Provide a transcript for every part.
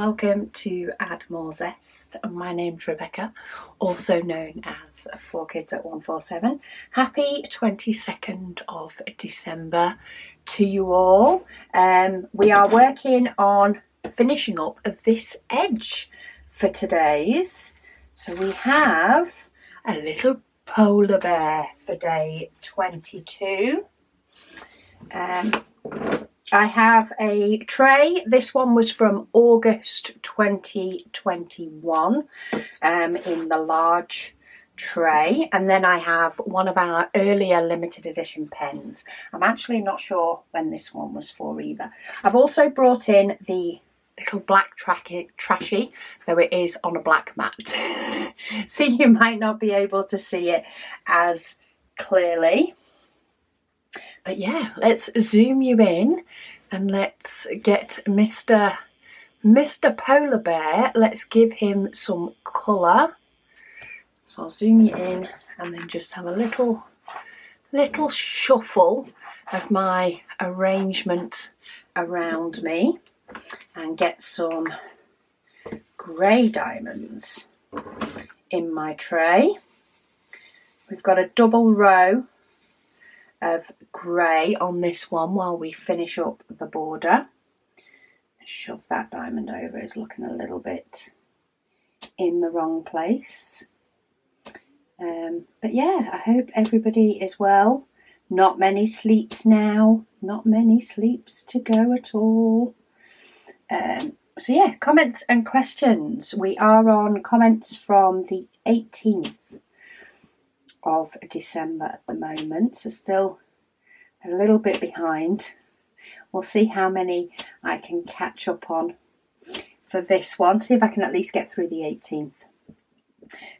welcome to Add More Zest. My name's Rebecca, also known as 4Kids at 147. Happy 22nd of December to you all. We are working on finishing up this edge for today's. So we have a little polar bear for day 22. I have a tray. This one was from August 2021 in the large tray, and then I have one of our earlier limited edition pens. I'm actually not sure when this one was for either. I've also brought in the little black trashy, though it is on a black mat, so you might not be able to see it as clearly. But yeah, let's zoom you in and let's get Mr. Polar Bear. Let's give him some colour. So I'll zoom you in and then just have a little shuffle of my arrangement around me and get some grey diamonds in my tray. We've got a double row of grey on this one while we finish up the border. Shove that diamond over, it's looking a little bit in the wrong place. But yeah, I hope everybody is well. Not many sleeps now, not many sleeps to go at all. So yeah, comments and questions. We are on comments from the 18th of December at the moment, so still a little bit behind. We'll see how many I can catch up on for this one, see if I can at least get through the 18th.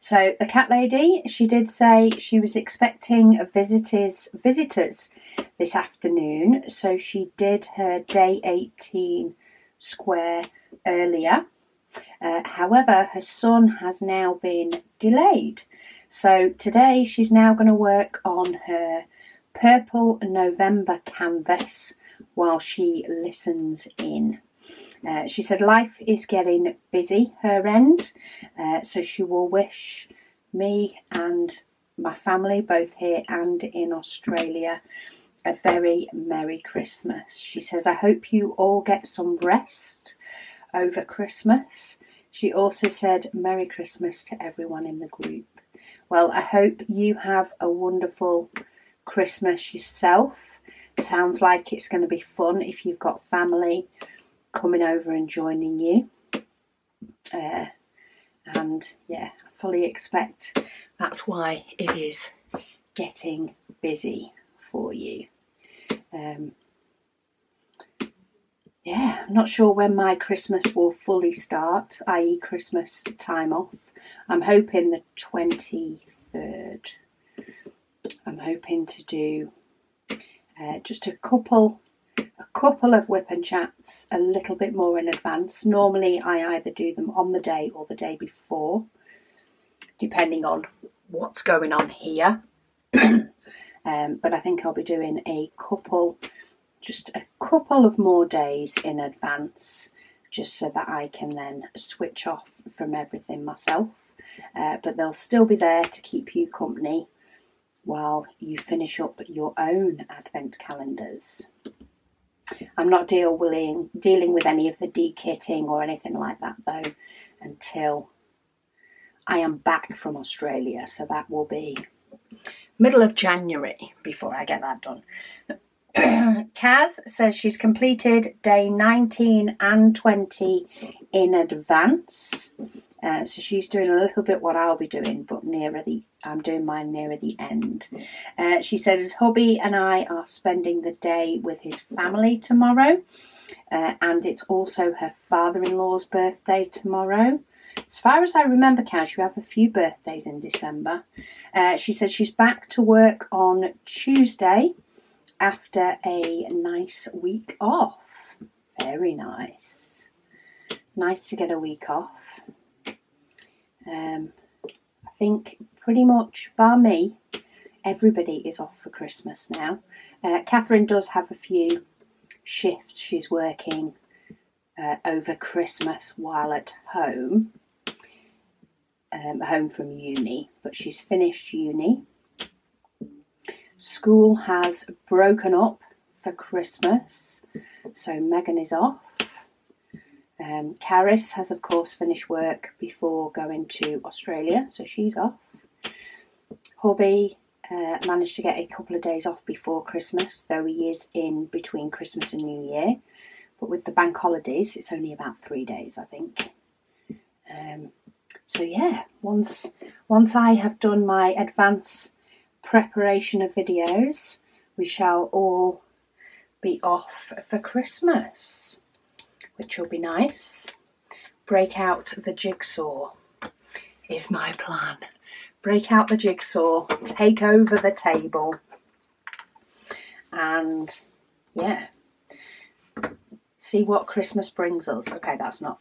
So the cat lady, she did say she was expecting visitors this afternoon, so she did her day 18 square earlier. However, her son has now been delayed. So today she's now going to work on her Purple November canvas while she listens in. She said life is getting busy her end, so she will wish me and my family, both here and in Australia, a very Merry Christmas. She says, I hope you all get some rest over Christmas. She also said Merry Christmas to everyone in the group. Well, I hope you have a wonderful Christmas yourself. Sounds like it's going to be fun if you've got family coming over and joining you. And yeah, I fully expect that's why it is getting busy for you. Yeah, I'm not sure when my Christmas will fully start, i.e. Christmas time off. I'm hoping the 23rd. I'm hoping to do just a couple of whip and chats a little bit more in advance. Normally I either do them on the day or the day before, depending on what's going on here. But I think I'll be doing just a couple of more days in advance, just so that I can then switch off from everything myself. But they'll still be there to keep you company while you finish up your own advent calendars. I'm not dealing with any of the de-kitting or anything like that though until I am back from Australia, so that will be middle of January before I get that done. Kaz says she's completed day 19 and 20 in advance. So she's doing a little bit what I'll be doing, but I'm doing mine nearer the end. She says hubby and I are spending the day with his family tomorrow, and it's also her father-in-law's birthday tomorrow. As far as I remember, Kaz, you have a few birthdays in December. She says she's back to work on Tuesday after a nice week off. Very nice. Nice to get a week off. I think pretty much, bar me, everybody is off for Christmas now. Catherine does have a few shifts she's working over Christmas while at home, home from uni, but she's finished uni. School has broken up for Christmas, so Megan is off. Caris has of course finished work before going to Australia, so she's off. Hubby managed to get a couple of days off before Christmas, though he is in between Christmas and New Year. But with the bank holidays, it's only about 3 days, I think. So yeah, once I have done my advance preparation of videos, we shall all be off for Christmas, which will be nice. Break out the jigsaw is my plan. Break out the jigsaw, take over the table, and yeah, see what Christmas brings us. Okay, that's not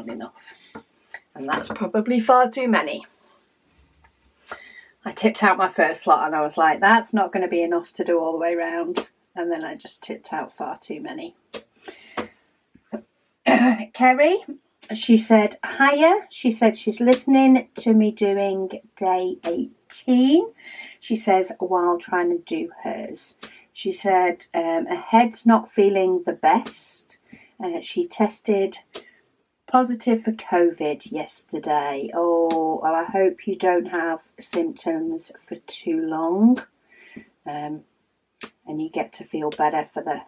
enough, and that's probably far too many. I tipped out my first lot and I was like, that's not going to be enough to do all the way around, and then I just tipped out far too many. Kerry, she said hiya. She said she's listening to me doing day 18. She says while trying to do hers. She said her head's not feeling the best. She tested positive for COVID yesterday. Oh, well, I hope you don't have symptoms for too long, and you get to feel better for the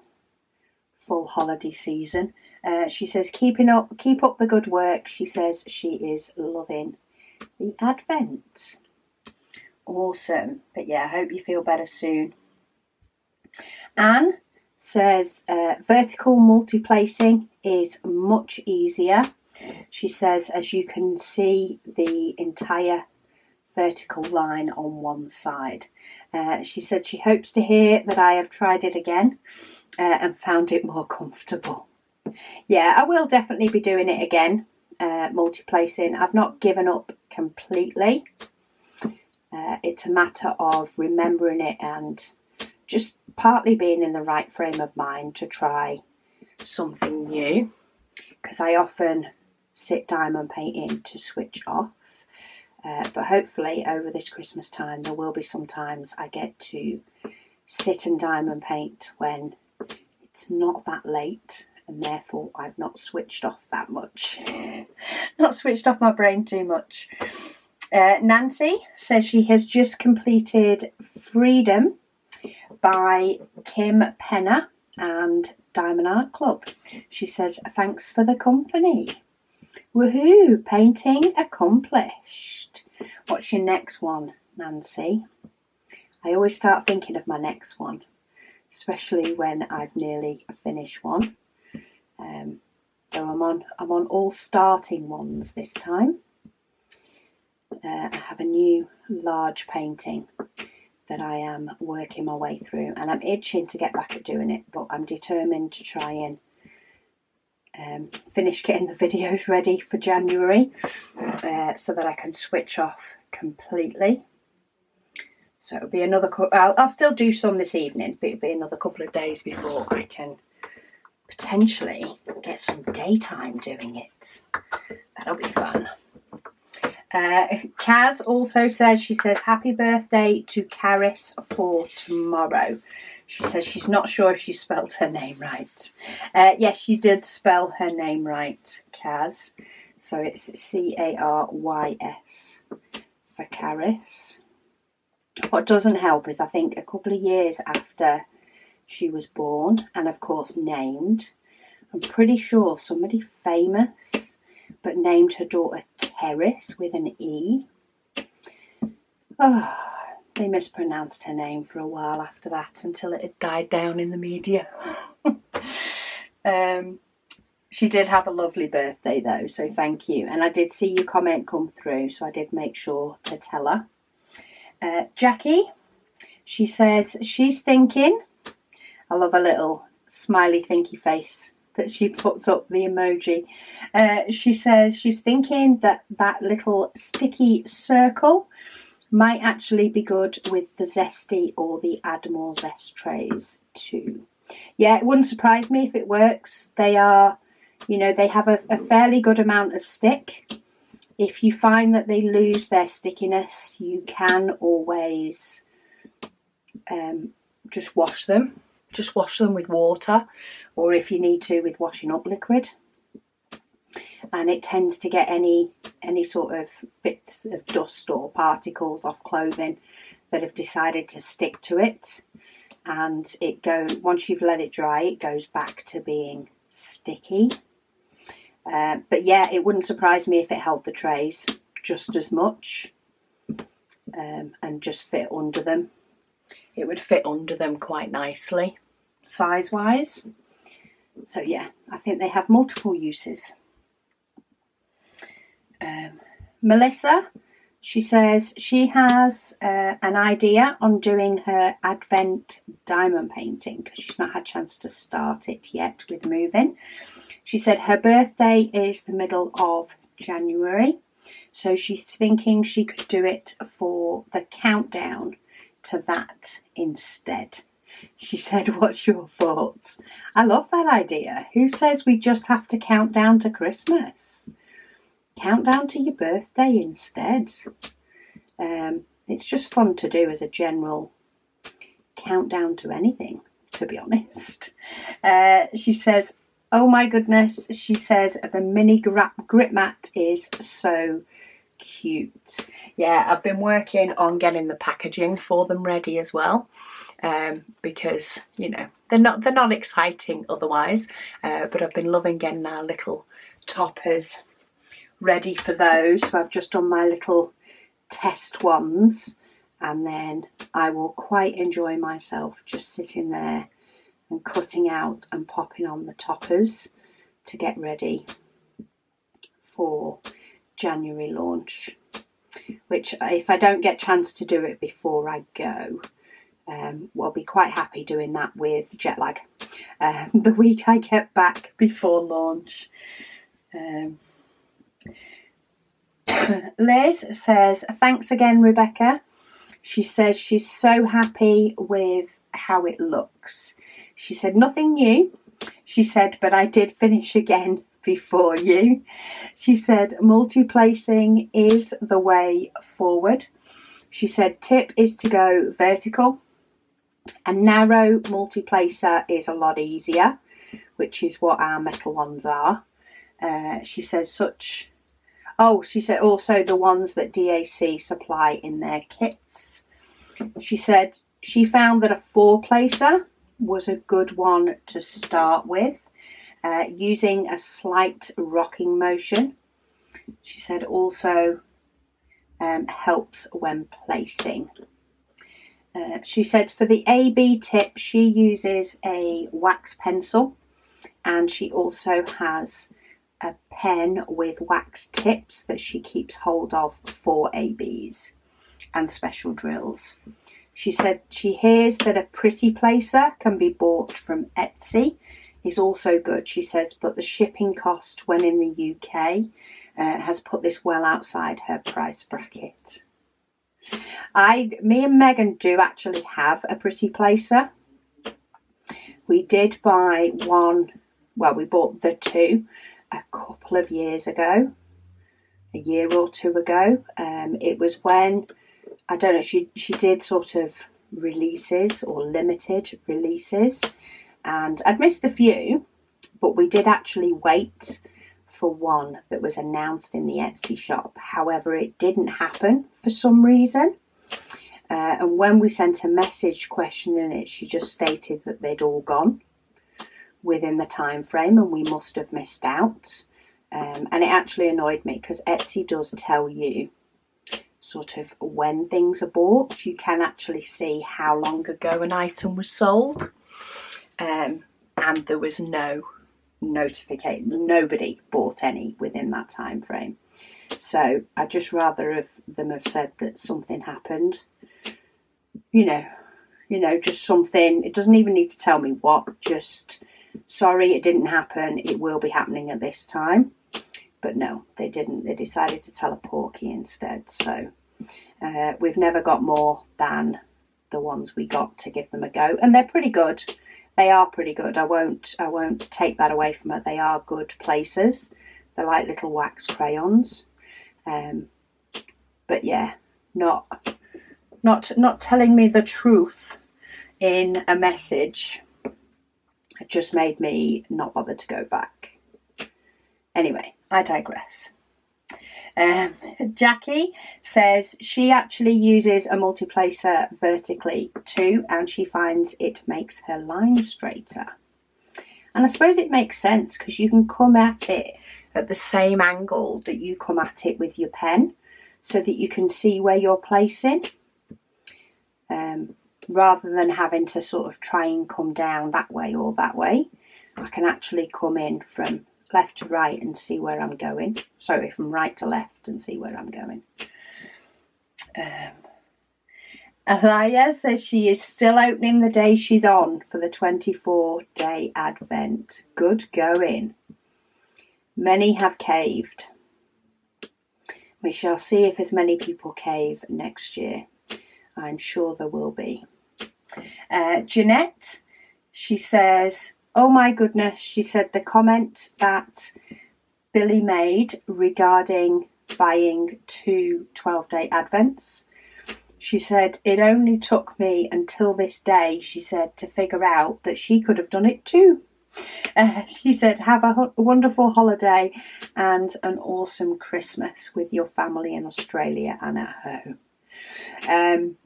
full holiday season. She says keep up the good work. She says she is loving the Advent. Awesome. But yeah, I hope you feel better soon. Anne says vertical multi-placing is much easier. She says as you can see the entire vertical line on one side. She said she hopes to hear that I have tried it again and found it more comfortable. Yeah, I will definitely be doing it again, multi-placing. I've not given up completely. It's a matter of remembering it and just partly being in the right frame of mind to try something new, because I often sit diamond painting to switch off. But hopefully over this Christmas time there will be some times I get to sit and diamond paint when it's not that late, and therefore I've not switched off that much. Not switched off my brain too much. Nancy says she has just completed Freedom by Kim Penner and Diamond Art Club. She says thanks for the company. Woohoo! Painting accomplished. What's your next one, Nancy? I always start thinking of my next one, especially when I've nearly finished one. So I'm on all starting ones this time. I have a new large painting that I am working my way through, and I'm itching to get back at doing it, but I'm determined to try and finish getting the videos ready for January so that I can switch off completely. So it'll be another I'll still do some this evening, but it'll be another couple of days before I can potentially get some daytime doing it. That'll be fun. Kaz also says, she says happy birthday to Caris for tomorrow. She says she's not sure if she spelled her name right. Yes, you did spell her name right, Kaz. So it's Carys for Caris. What doesn't help is I think a couple of years after she was born and of course named, I'm pretty sure somebody famous but named her daughter Keris with an E. Oh, they mispronounced her name for a while after that until it had died down in the media. She did have a lovely birthday though, so thank you. And I did see your comment come through, so I did make sure to tell her. Jackie, she says she's thinking, I love a little smiley thinky face that she puts up the emoji. She says she's thinking that little sticky circle might actually be good with the Zesty or the Add More Zest trays too. Yeah, it wouldn't surprise me if it works. They are You know, they have a fairly good amount of stick. If you find that they lose their stickiness, you can always just wash them. Just wash them with water, or if you need to, with washing up liquid. And it tends to get any sort of bits of dust or particles off clothing that have decided to stick to it. And once you've let it dry, it goes back to being sticky. But yeah, it wouldn't surprise me if it held the trays just as much and just fit under them. It would fit under them quite nicely, size-wise. So yeah, I think they have multiple uses. Melissa, she says she has an idea on doing her Advent diamond painting because she's not had a chance to start it yet with moving. She said her birthday is the middle of January, so she's thinking she could do it for the countdown to that instead. She said, what's your thoughts? I love that idea. Who says we just have to count down to Christmas? Count down to your birthday instead. It's just fun to do as a general countdown to anything, to be honest. She says, oh my goodness, she says the mini grip mat is so cute. Yeah, I've been working on getting the packaging for them ready as well, because, you know, they're not exciting otherwise, but I've been loving getting our little toppers ready for those. So I've just done my little test ones, and then I will quite enjoy myself just sitting there and cutting out and popping on the toppers to get ready for January launch, which if I don't get a chance to do it before I go, I'll be quite happy doing that with jet lag the week I get back before launch. Liz says, thanks again, Rebecca. She says she's so happy with how it looks. She said, nothing new. She said, but I did finish again before you. She said, multi-placing is the way forward. She said, tip is to go vertical. A narrow multi-placer is a lot easier, which is what our metal ones are. She says she said also the ones that DAC supply in their kits. She said she found that a 4-placer was a good one to start with, using a slight rocking motion. She said also helps when placing. She said for the AB tip, she uses a wax pencil, and she also has a pen with wax tips that she keeps hold of for ABs and special drills. She said she hears that a pretty placer can be bought from Etsy is also good, she says, but the shipping cost when in the UK has put this well outside her price bracket. Me and Megan do actually have a pretty placer. We did buy one, well, we bought the two a couple of years ago, a year or two ago. It was when, I don't know, she did sort of releases or limited releases, and I'd missed a few, but we did actually wait for one that was announced in the Etsy shop. However, it didn't happen for some reason. And when we sent a message questioning it, she just stated that they'd all gone within the time frame and we must have missed out. And it actually annoyed me because Etsy does tell you sort of when things are bought. You can actually see how long ago an item was sold. And there was no notification. Nobody bought any within that time frame. So I'd just rather have them have said that something happened. You know, just something. It doesn't even need to tell me what. Just, sorry, it didn't happen. It will be happening at this time. But no, they didn't. They decided to tell a porky instead. So we've never got more than the ones we got to give them a go. And they're pretty good. They are pretty good. I won't take that away from her. They are good places. They're like little wax crayons. But yeah, not telling me the truth in a message. It just made me not bother to go back. Anyway, I digress. Jackie says she actually uses a multiplacer vertically too, and she finds it makes her line straighter. And I suppose it makes sense because you can come at it at the same angle that you come at it with your pen, so that you can see where you're placing, rather than having to sort of try and come down that way or that way. I can actually come in from left to right and see where I'm going. Sorry, from right to left and see where I'm going. Alaya says she is still opening the day she's on for the 24-day Advent. Good going. Many have caved. We shall see if as many people cave next year. I'm sure there will be. Jeanette, she says, oh my goodness, she said the comment that Billy made regarding buying 2 12-day Advents. She said, it only took me until this day, she said, to figure out that she could have done it too. She said, have a wonderful holiday and an awesome Christmas with your family in Australia and at home.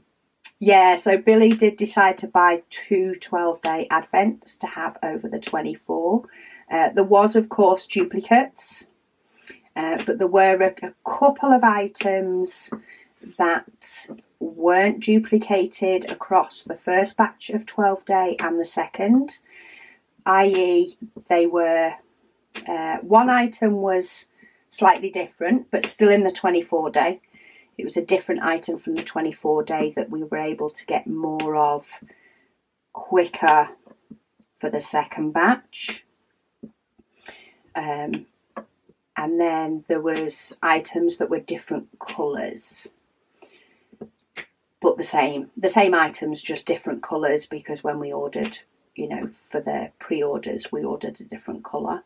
Yeah, so Billy did decide to buy 2 12-day Advents to have over the 24. There was, of course, duplicates, but there were a couple of items that weren't duplicated across the first batch of 12-day and the second, i.e. they were, one item was slightly different, but still in the 24-day. It was a different item from the 24-day that we were able to get more of quicker for the second batch. And then there was items that were different colours. But the same items, just different colours, because when we ordered, you know, for the pre-orders, we ordered a different colour.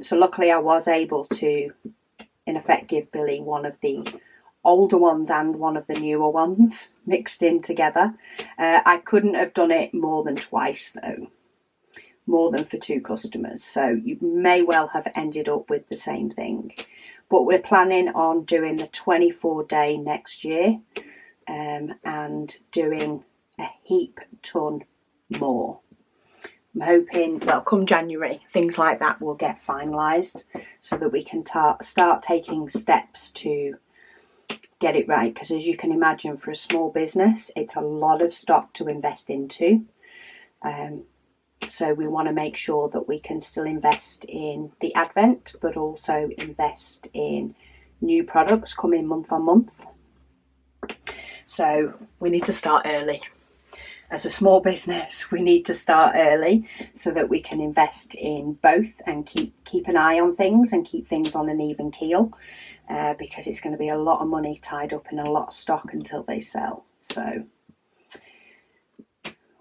So luckily I was able to, in effect, give Billy one of the older ones and one of the newer ones mixed in together. I couldn't have done it more than twice though, more than for 2 customers, so you may well have ended up with the same thing. But we're planning on doing the 24-day next year, and doing a heap ton more. I'm hoping, well, come January, things like that will get finalised so that we can start taking steps to get it right, because as you can imagine, for a small business it's a lot of stock to invest into, so we want to make sure that we can still invest in the Advent but also invest in new products coming month on month. So we need to start early. As a small business, we need to start early so that we can invest in both and keep an eye on things and keep things on an even keel, because it's going to be a lot of money tied up in a lot of stock until they sell. So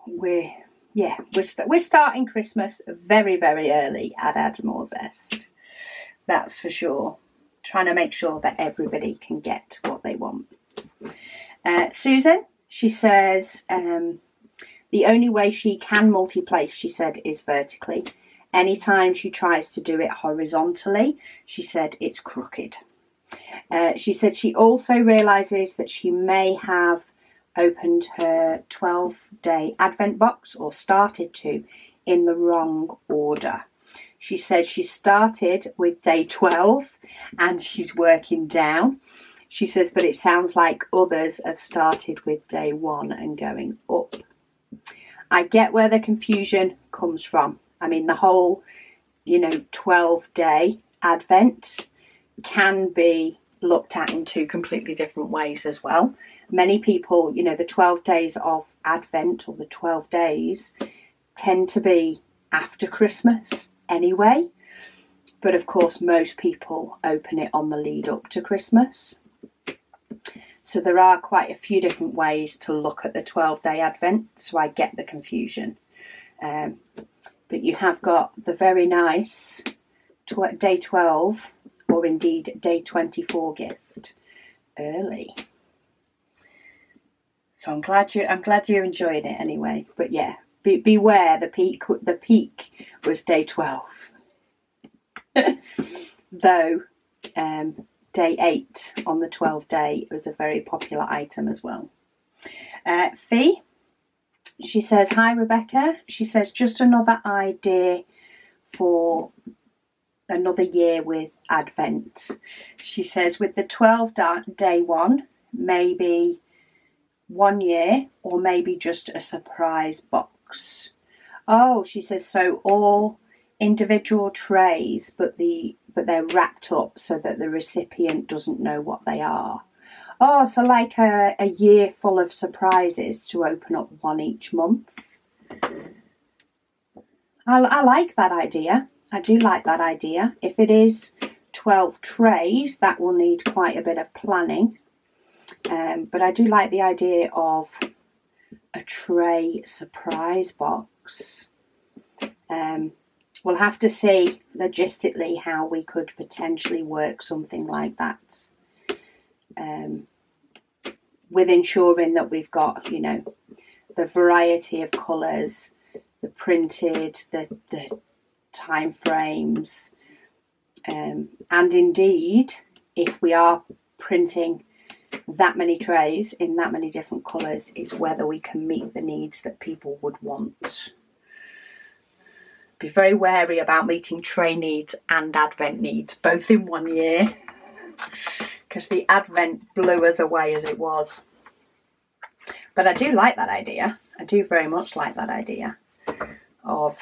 we're starting Christmas very, very early at Ardmore Zest. That's for sure. Trying to make sure that everybody can get what they want. Susan, she says, the only way she can multi-place, she said, is vertically. Anytime she tries to do it horizontally, she said it's crooked. She said she also realises that she may have opened her 12-day Advent box, or started to, in the wrong order. She said she started with day 12 and she's working down. She says, but it sounds like others have started with day 1 and going up. I get where the confusion comes from. I mean, the whole, 12-day Advent can be looked at in 2 completely different ways as well. Many people, the 12 days of Advent, or the 12 days, tend to be after Christmas anyway. But of course, most people open it on the lead up to Christmas. So there are quite a few different ways to look at the 12-day Advent, so I get the confusion. But you have got the very nice day 12 or indeed day 24 gift early. So I'm glad you're enjoying it anyway. But yeah, beware, the peak was day 12. Though day 8 on the 12th day was a very popular item as well. Fee, she says, hi Rebecca. She says, just another idea for another year with Advent. She says, with the 12-day one, maybe 1 year, or maybe just a surprise box. Oh, she says, so all individual trays, but they're wrapped up so that the recipient doesn't know what they are. Oh, so like a year full of surprises to open up one each month. I like that idea. I do like that idea. If it is 12 trays, that will need quite a bit of planning. But I do like the idea of a tray surprise box. We'll have to see logistically how we could potentially work something like that. With ensuring that we've got, you know, the variety of colours, the printed, the time frames, and indeed, if we are printing that many trays in that many different colours, is whether we can meet the needs that people would want. Be very wary about meeting tray needs and Advent needs both in 1 year, because the Advent blew us away as it was. But I do like that idea. I do very much like that idea of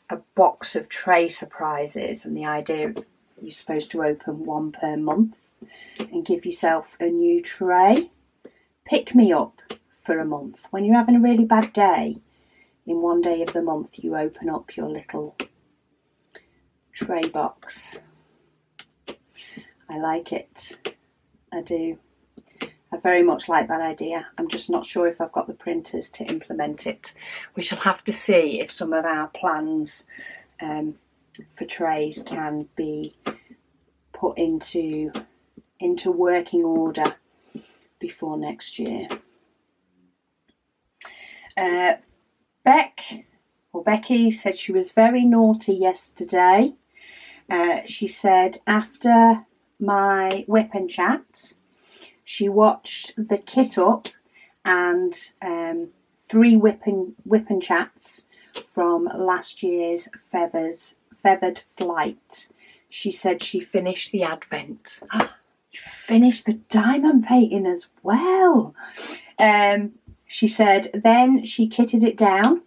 a box of tray surprises, and the idea of you're supposed to open one per month and give yourself a new tray. Pick me up for a month. When you're having a really bad day, in 1 day of the month, you open up your little tray box. I like it. I do. I very much like that idea. I'm just not sure if I've got the printers to implement it. We shall have to see if some of our plans for trays can be put into working order before next year. Becky said she was very naughty yesterday. She said after my whip and chat, she watched the kit up and 3 whip and chats from last year's feathered flight. She said she finished the Advent. You finished the diamond painting as well. She said then she kitted it down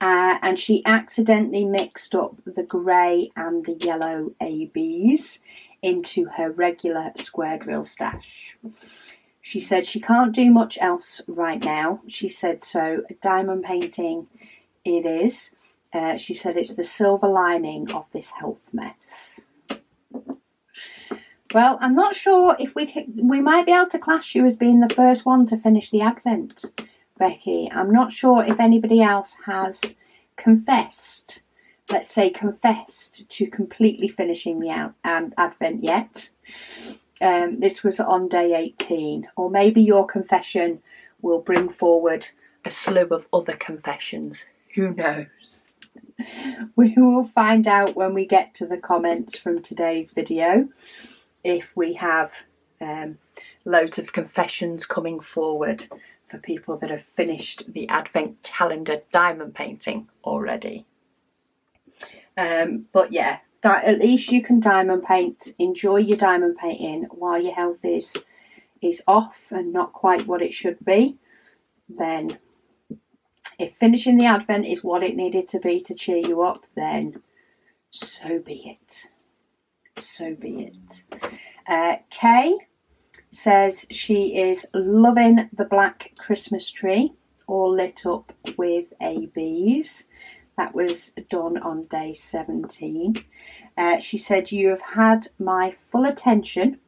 and she accidentally mixed up the grey and the yellow ABs into her regular square drill stash. She said she can't do much else right now. She said, so diamond painting it is. She said it's the silver lining of this health mess. Well, I'm not sure if we might be able to class you as being the first one to finish the Advent, Becky. I'm not sure if anybody else has confessed to completely finishing the Advent yet. This was on day 18, or maybe your confession will bring forward a slew of other confessions. Who knows? We will find out when we get to the comments from today's video if we have loads of confessions coming forward for people that have finished the Advent calendar diamond painting already. But yeah, at least you can diamond paint. Enjoy your diamond painting while your health is off and not quite what it should be. Then if finishing the Advent is what it needed to be to cheer you up, then so be it. So be it. Kay says she is loving the black Christmas tree, all lit up with ABs. That was done on day 17. She said, you have had my full attention,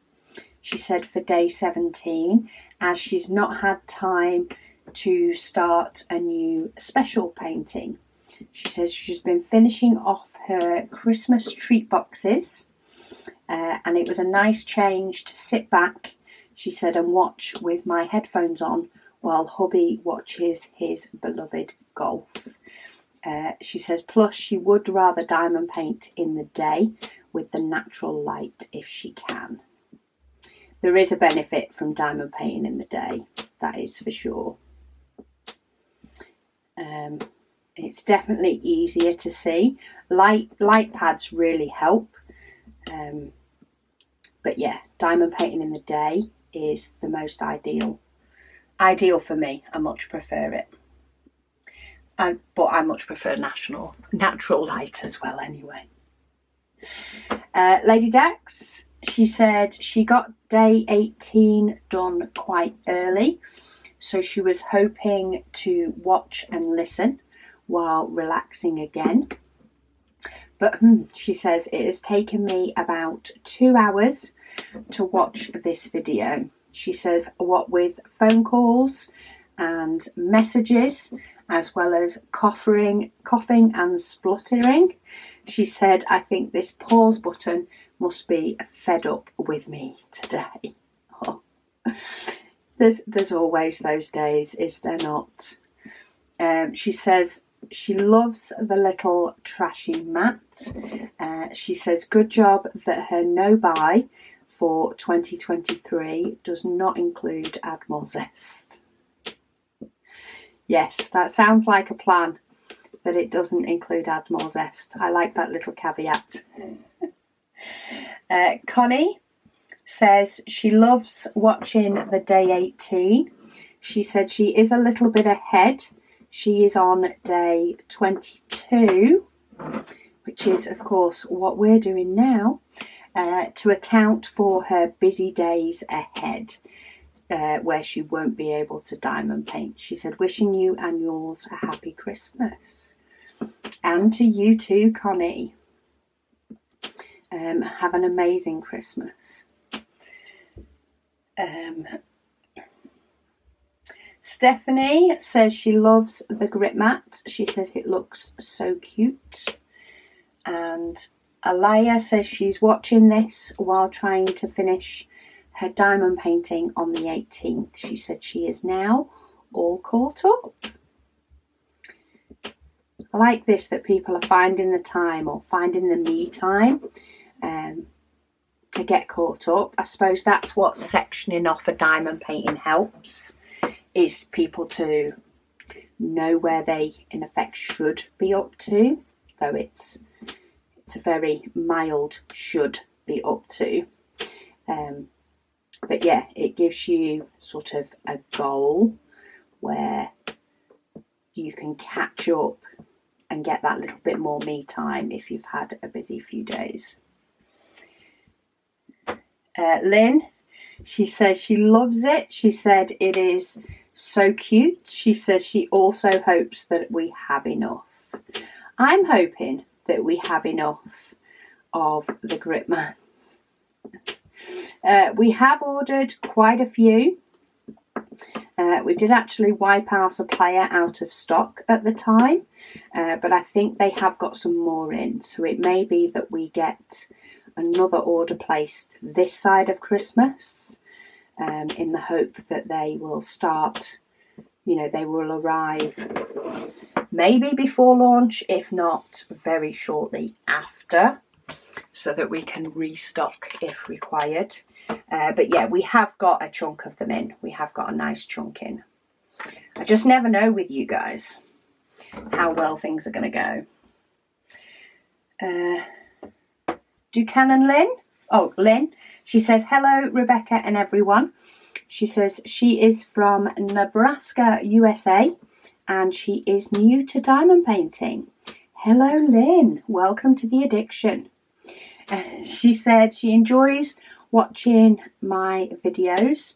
she said, for day 17, as she's not had time to start a new special painting. She says she's been finishing off her Christmas treat boxes, and it was a nice change to sit back, she said, and watch with my headphones on while hubby watches his beloved golf. She says, plus she would rather diamond paint in the day with the natural light if she can. There is a benefit from diamond painting in the day, that is for sure. It's definitely easier to see. Light pads really help. But yeah, diamond painting in the day is the most ideal. Ideal for me. I much prefer it. But I much prefer natural light as well anyway. Lady Dax, she said she got day 18 done quite early. So she was hoping to watch and listen while relaxing again. But she says it has taken me about 2 hours to watch this video. She says what with phone calls and messages, as well as coughing and spluttering. She said, I think this pause button must be fed up with me today. Oh. There's always those days, is there not? She says she loves the little trashy mat. She says good job that her no-buy for 2023 does not include Add More Zest. Yes, that sounds like a plan, that it doesn't include Add More Zest. I like that little caveat. Connie says she loves watching the day 18. She said she is a little bit ahead. She is on day 22, which is of course what we're doing now, to account for her busy days ahead, where she won't be able to diamond paint. She said, wishing you and yours a happy Christmas. And to you too, Connie. Have an amazing Christmas. Stephanie says she loves the grip mat. She says it looks so cute. And Alaya says she's watching this while trying to finish her diamond painting on the 18th. She said she is now all caught up. I like this, that people are finding the time, or finding the me time, to get caught up. I suppose that's what sectioning off a diamond painting helps, is people to know where they in effect should be up to, though it's a very mild should be up to. But yeah, it gives you sort of a goal where you can catch up and get that little bit more me time if you've had a busy few days. Lynn, she says she loves it. She said it is so cute. She says she also hopes that we have enough. I'm hoping that we have enough of the grip mats. We have ordered quite a few. We did actually wipe our supplier out of stock at the time, but I think they have got some more in, so it may be that we get another order placed this side of Christmas, in the hope that they will start, they will arrive maybe before launch, if not very shortly after, so that we can restock if required. But yeah, we have got a chunk of them in. We have got a nice chunk in. I just never know with you guys how well things are going to go. Buchanan Lynn. Oh, Lynn. She says, hello, Rebecca and everyone. She says she is from Nebraska, USA, and she is new to diamond painting. Hello, Lynn. Welcome to the addiction. She said she enjoys watching my videos.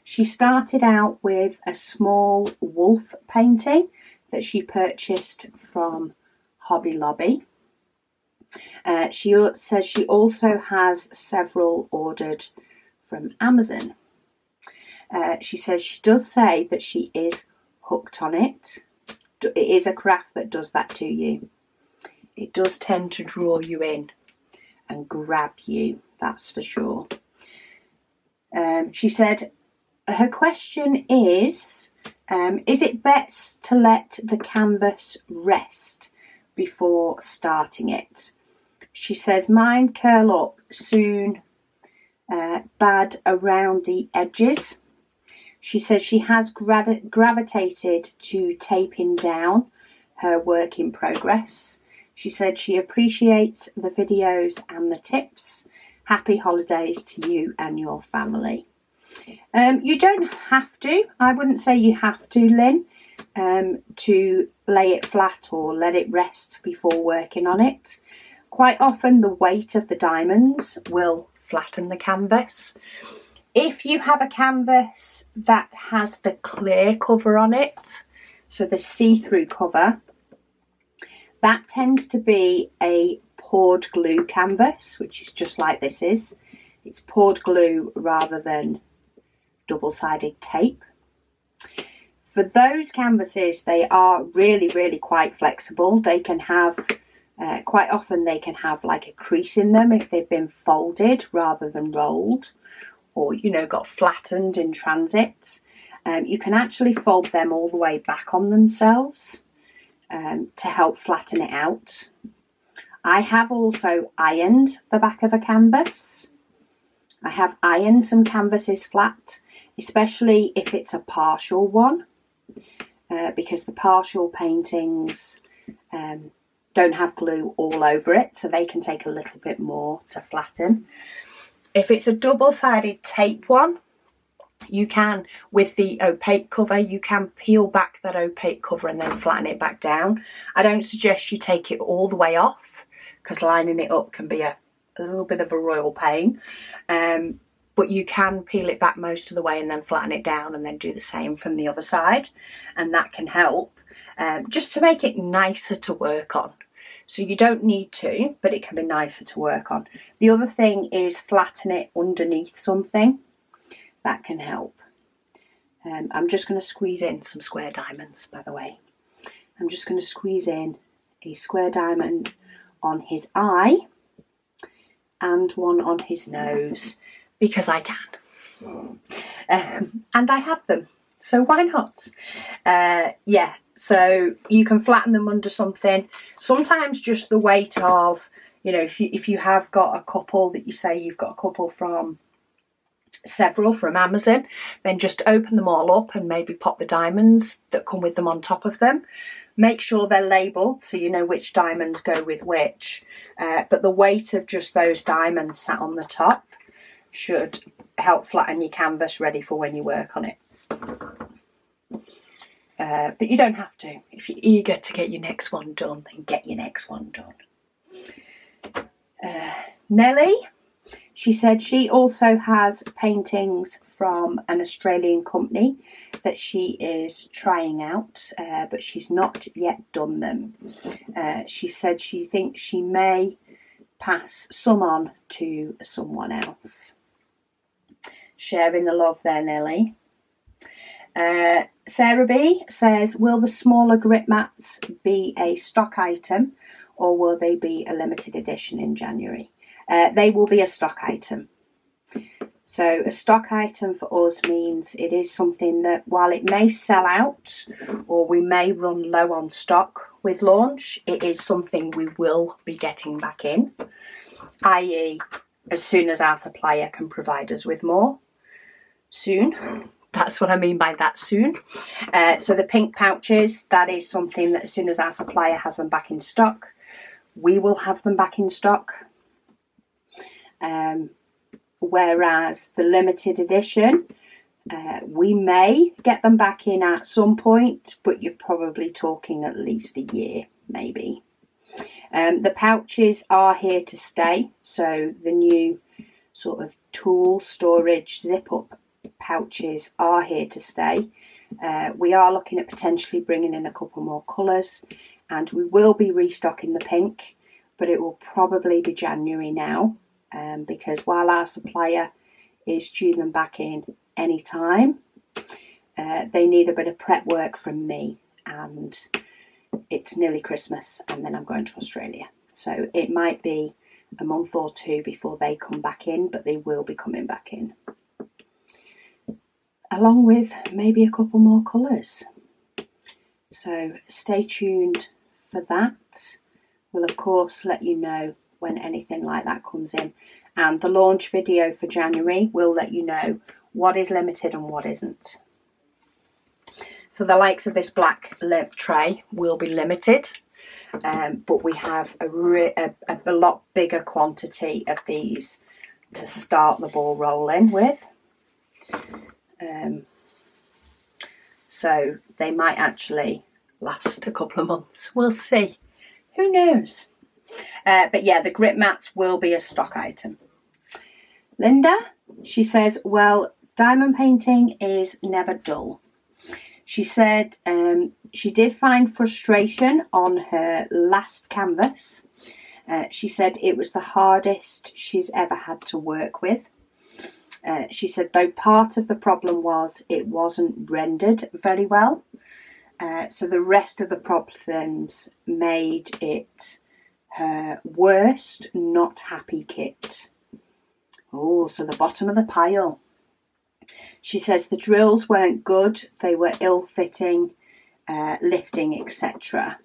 She started out with a small wolf painting that she purchased from Hobby Lobby. She says she also has several ordered from Amazon. She says she does say that she is hooked on it. It is a craft that does that to you. It does tend to draw you in and grab you, that's for sure. She said her question is it best to let the canvas rest before starting it? She says mine curl up soon, bad around the edges. She says she has gravitated to taping down her work in progress. She said she appreciates the videos and the tips. Happy holidays to you and your family. You don't have to. I wouldn't say you have to, Lynn, to lay it flat or let it rest before working on it. Quite often the weight of the diamonds will flatten the canvas. If you have a canvas that has the clear cover on it, so the see-through cover, that tends to be a poured glue canvas, which is just like this is. It's poured glue rather than double-sided tape. For those canvases, they are really quite flexible. They can have, quite often they can have like a crease in them if they've been folded rather than rolled, or, you know, got flattened in transit. You can actually fold them all the way back on themselves to help flatten it out. I have also ironed the back of a canvas. I have ironed some canvases flat, especially if it's a partial one, because the partial paintings don't have glue all over it, so they can take a little bit more to flatten. If it's a double-sided tape one, you can, with the opaque cover, you can peel back that opaque cover and then flatten it back down. I don't suggest you take it all the way off, because lining it up can be a little bit of a royal pain. But you can peel it back most of the way and then flatten it down and then do the same from the other side. And that can help just to make it nicer to work on. So you don't need to, but it can be nicer to work on. The other thing is flatten it underneath something. That can help. I'm just going to squeeze in some square diamonds, by the way. I'm just going to squeeze in a square diamond on his eye and one on his nose, because I can. And I have them, so why not? Yeah, so you can flatten them under something. Sometimes just the weight of, you know, if you have got a couple that you say you've got a couple from several from Amazon, then just open them all up and maybe pop the diamonds that come with them on top of them. Make sure they're labelled so you know which diamonds go with which. But the weight of just those diamonds sat on the top should help flatten your canvas ready for when you work on it. But you don't have to. If you're eager to get your next one done, then get your next one done. Nellie, she said she also has paintings from an Australian company that she is trying out, but she's not yet done them. She said she thinks she may pass some on to someone else. Sharing the love there, Nellie. Sarah B says, will the smaller grip mats be a stock item or will they be a limited edition in January? They will be a stock item. So a stock item for us means it is something that, while it may sell out or we may run low on stock with launch, it is something we will be getting back in, i.e. as soon as our supplier can provide us with more. Soon. That's what I mean by that, soon. So the pink pouches, that is something that as soon as our supplier has them back in stock, we will have them back in stock. Whereas the limited edition, we may get them back in at some point, but you're probably talking at least a year, maybe. The pouches are here to stay. So the new sort of tool storage zip-up pouches are here to stay. We are looking at potentially bringing in a couple more colours, and we will be restocking the pink, but it will probably be January now, because while our supplier is due them back in any time, they need a bit of prep work from me, and it's nearly Christmas and then I'm going to Australia. So it might be a month or two before they come back in, but they will be coming back in. Along with maybe a couple more colours. So stay tuned for that. We'll of course let you know when anything like that comes in. And the launch video for January will let you know what is limited and what isn't. So the likes of this black lip tray will be limited, but we have a lot bigger quantity of these to start the ball rolling with. So they might actually last a couple of months. We'll see. Who knows? But yeah, the grip mats will be a stock item. Linda, she says, well, diamond painting is never dull. She said she did find frustration on her last canvas. She said it was the hardest she's ever had to work with. She said, though, part of the problem was it wasn't rendered very well. So the rest of the problems made it her worst not happy kit. Oh, so the bottom of the pile. She says the drills weren't good. They were ill-fitting, lifting, etc.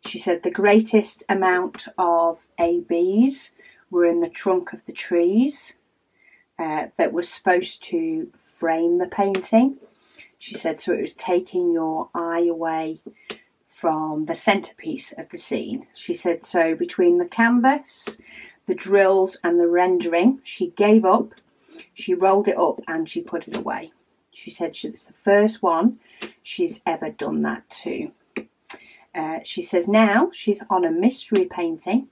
She said the greatest amount of ABs were in the trunk of the trees that was supposed to frame the painting. She said, so it was taking your eye away from the centerpiece of the scene. She said, so between the canvas, the drills and the rendering, she gave up, she rolled it up and she put it away. She said it's the first one she's ever done that to. She says now she's on a mystery painting.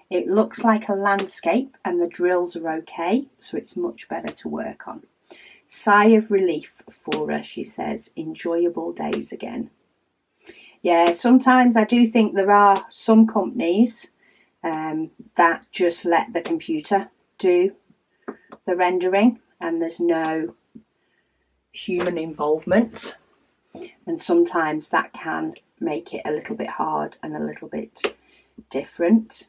It looks like a landscape and the drills are okay, so it's much better to work on. Sigh of relief for her, she says. Enjoyable days again. Yeah, sometimes I do think there are some companies that just let the computer do the rendering and there's no human involvement. And sometimes that can make it a little bit hard and a little bit different.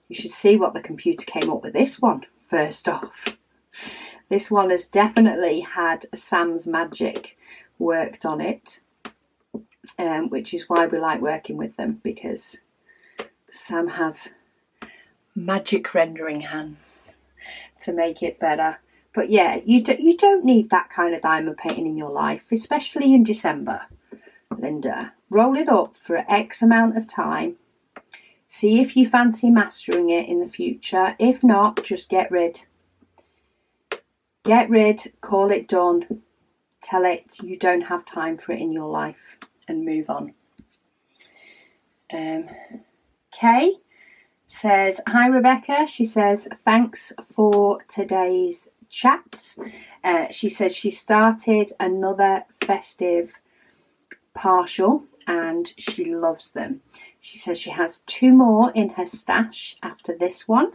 You should see what the computer came up with this one, first off. This one has definitely had Sam's magic worked on it, which is why we like working with them, because Sam has magic rendering hands to make it better. But yeah, you don't need that kind of diamond painting in your life, especially in December, Linda. Roll it up for X amount of time. See if you fancy mastering it in the future. If not, just get rid. Get rid, call it done. Tell it you don't have time for it in your life and move on. Kay says, hi Rebecca. She says, thanks for today's chat. She says she started another festive partial and she loves them. She says she has 2 more in her stash after this one,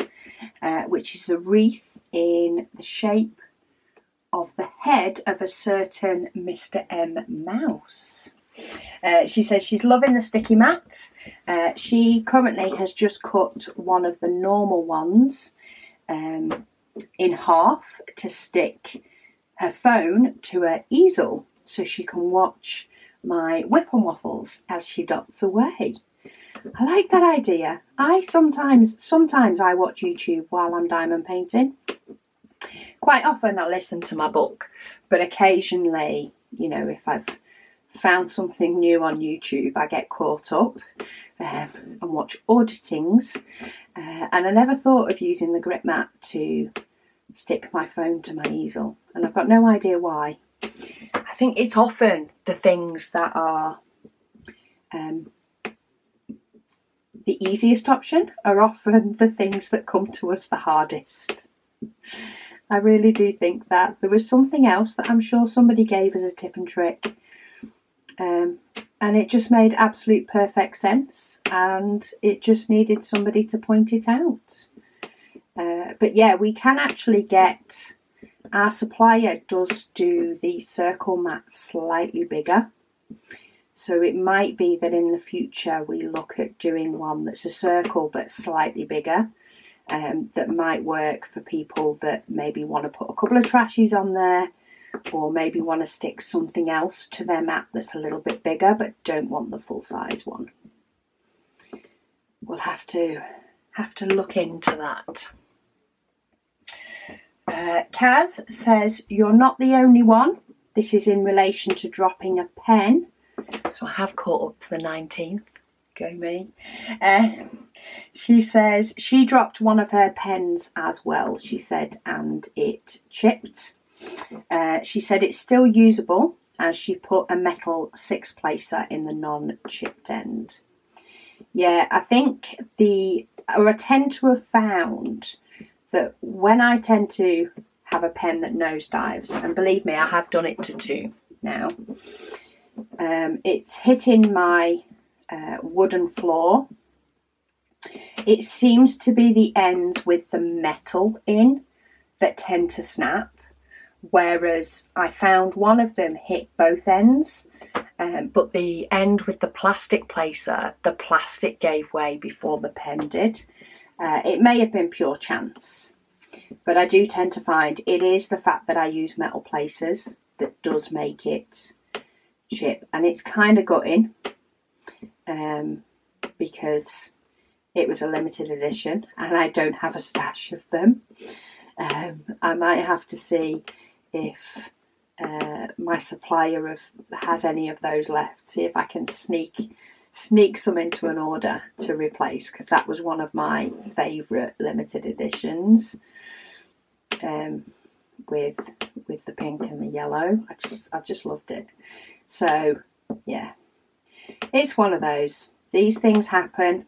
which is a wreath in the shape of the head of a certain Mr. M mouse. She says she's loving the sticky mat. She currently has just cut one of the normal ones in half to stick her phone to her easel so she can watch my Whip and Waffles as she dots away. I like that idea. Sometimes I watch YouTube while I'm diamond painting. Quite often I listen to my book, but occasionally, you know, if I've found something new on YouTube, I get caught up and watch auditings. And I never thought of using the grip mat to stick my phone to my easel, and I've got no idea why. I think it's often the things that are the easiest option are often the things that come to us the hardest. I really do think that. There was something else that I'm sure somebody gave as a tip and trick, and it just made absolute perfect sense, and it just needed somebody to point it out. But yeah, we can actually get Our supplier does do the circle mat slightly bigger. So it might be that in the future we look at doing one that's a circle but slightly bigger. That might work for people that maybe want to put a couple of trashies on there, or maybe want to stick something else to their mat that's a little bit bigger but don't want the full size one. We'll have to look into that. Kaz says, you're not the only one. This is in relation to dropping a pen. So I have caught up to the 19th. Go me. She says she dropped one of her pens as well, she said, and it chipped. She said it's still usable as she put a metal 6-placer in the non-chipped end. Yeah, I tend to have found that when I tend to have a pen that nosedives, and believe me, I have done it to 2 now, it's hitting my wooden floor. It seems to be the ends with the metal in that tend to snap, whereas I found one of them hit both ends, but the end with the plastic placer, the plastic gave way before the pen did. It may have been pure chance, but I do tend to find it is the fact that I use metal placers that does make it chip, and it's kind of gutting because it was a limited edition and I don't have a stash of them. I might have to see if my supplier has any of those left, see if I can sneak some into an order to replace, because that was one of my favourite limited editions, with the pink and the yellow. I just loved it. So yeah, it's one of those. These things happen.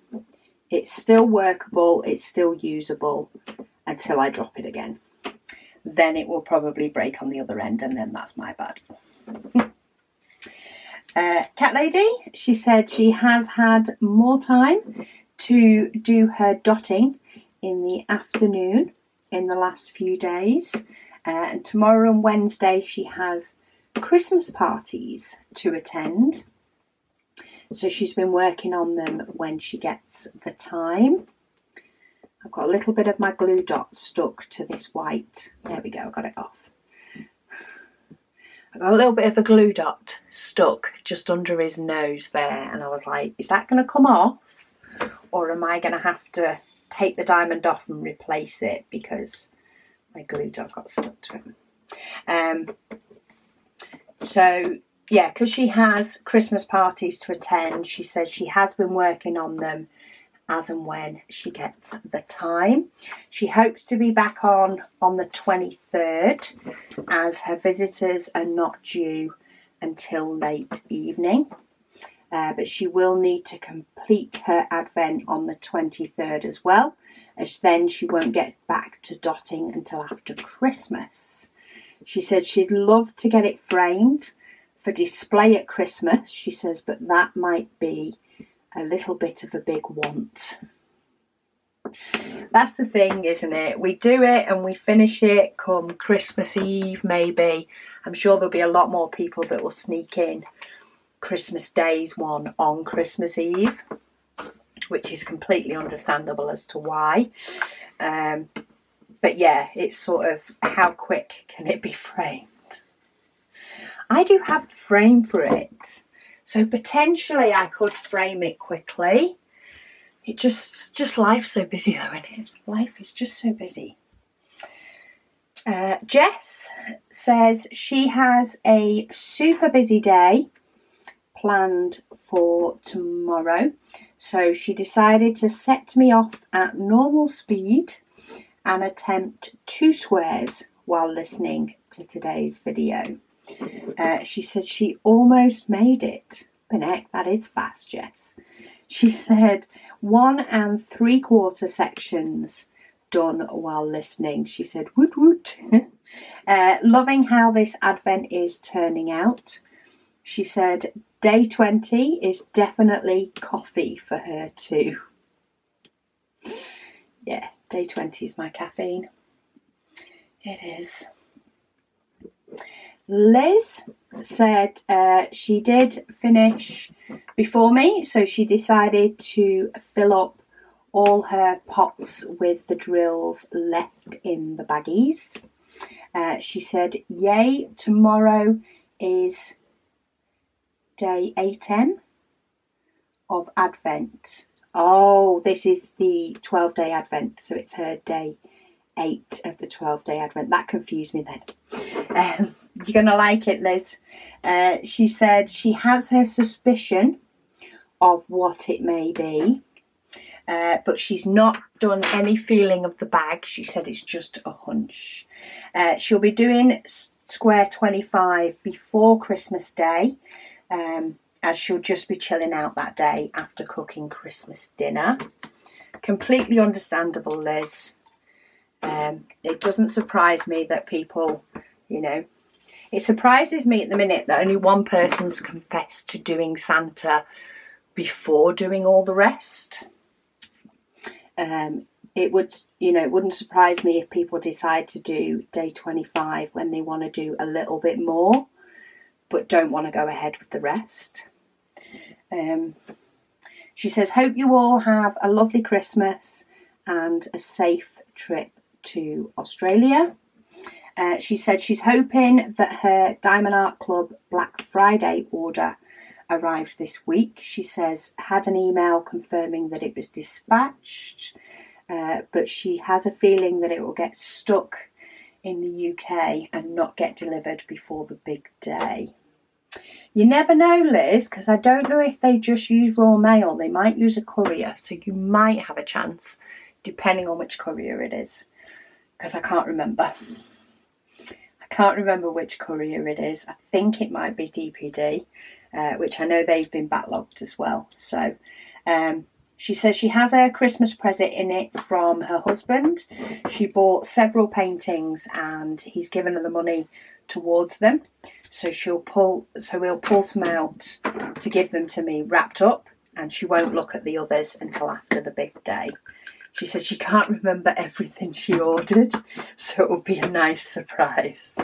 It's still workable, it's still usable until I drop it again. Then it will probably break on the other end, and then that's my bad. Cat Lady, she said she has had more time to do her dotting in the afternoon in the last few days. And tomorrow and Wednesday she has Christmas parties to attend. So she's been working on them when she gets the time. I've got a little bit of my glue dot stuck to this white. There we go, I got it off. I got a little bit of the glue dot stuck just under his nose there, and I was like, is that going to come off, or am I going to have to take the diamond off and replace it because my glue dot got stuck to it? So yeah, because she has Christmas parties to attend, she says she has been working on them as and when she gets the time. She hopes to be back on the 23rd, as her visitors are not due until late evening. But she will need to complete her advent on the 23rd as well, as then she won't get back to dotting until after Christmas. She said she'd love to get it framed for display at Christmas, she says, but that might be a little bit of a big want. That's the thing, isn't it? We do it and we finish it come Christmas Eve, maybe. I'm sure there'll be a lot more people that will sneak in Christmas Day's one on Christmas Eve, which is completely understandable as to why. But yeah, it's sort of how quick can it be framed? I do have the frame for it, so potentially I could frame it quickly. It just life's so busy though, isn't it? Life is just so busy. Jess says she has a super busy day planned for tomorrow, so she decided to set me off at normal speed and attempt 2 squares while listening to today's video. She said she almost made it. But that is fast, Jess. She said 1 3/4 sections done while listening. She said woot woot. Loving how this advent is turning out. She said day 20 is definitely coffee for her too. Yeah, day 20 is my caffeine. It is. Liz said she did finish before me, so she decided to fill up all her pots with the drills left in the baggies. She said, yay, tomorrow is day 8M of Advent. Oh, this is the 12-day Advent, so it's her day 8 of the 12-day Advent. That confused me then. You're going to like it, Liz. She said she has her suspicion of what it may be, but she's not done any feeling of the bag. She said it's just a hunch. She'll be doing square 25 before Christmas Day, as she'll just be chilling out that day after cooking Christmas dinner. Completely understandable, Liz. It doesn't surprise me that people, you know, it surprises me at the minute that only one person's confessed to doing Santa before doing all the rest. It would, you know, it wouldn't surprise me if people decide to do day 25 when they want to do a little bit more, but don't want to go ahead with the rest. She says, hope you all have a lovely Christmas and a safe trip to Australia. She said she's hoping that her Diamond Art Club Black Friday order arrives this week. She says had an email confirming that it was dispatched, but she has a feeling that it will get stuck in the UK and not get delivered before the big day. You never know, Liz, because I don't know if they just use Royal Mail. They might use a courier, so you might have a chance, depending on which courier it is, because I can't remember. I can't remember which courier it is. I think it might be DPD, which I know they've been backlogged as well. So she says she has a Christmas present in it from her husband. She bought several paintings and he's given her the money towards them. So we'll pull some out to give them to me wrapped up, and she won't look at the others until after the big day. She says she can't remember everything she ordered, so it will be a nice surprise.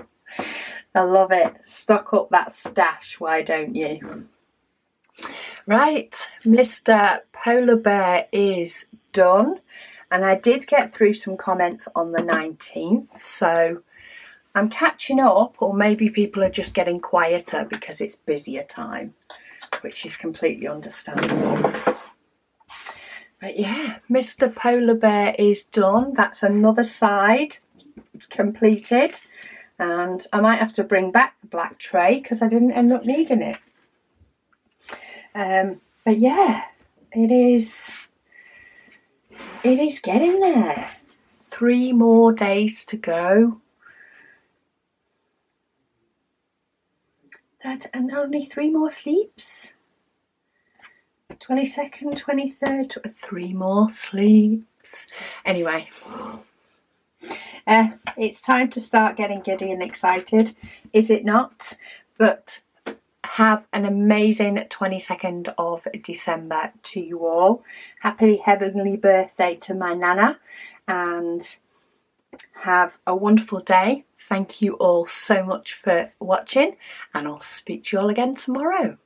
I love it. Stock up that stash, why don't you? Right, Mr. Polar Bear is done, and I did get through some comments on the 19th, so I'm catching up, or maybe people are just getting quieter because it's busier time, which is completely understandable. But yeah, Mr. Polar Bear is done. That's another side completed, and I might have to bring back the black tray because I didn't end up needing it. But yeah, it is getting there. 3 more days to go. And only 3 more sleeps. 22nd, 23rd, 3 more sleeps. Anyway, it's time to start getting giddy and excited, is it not? But have an amazing 22nd of December to you all. Happy heavenly birthday to my Nana, and have a wonderful day. Thank you all so much for watching, and I'll speak to you all again tomorrow.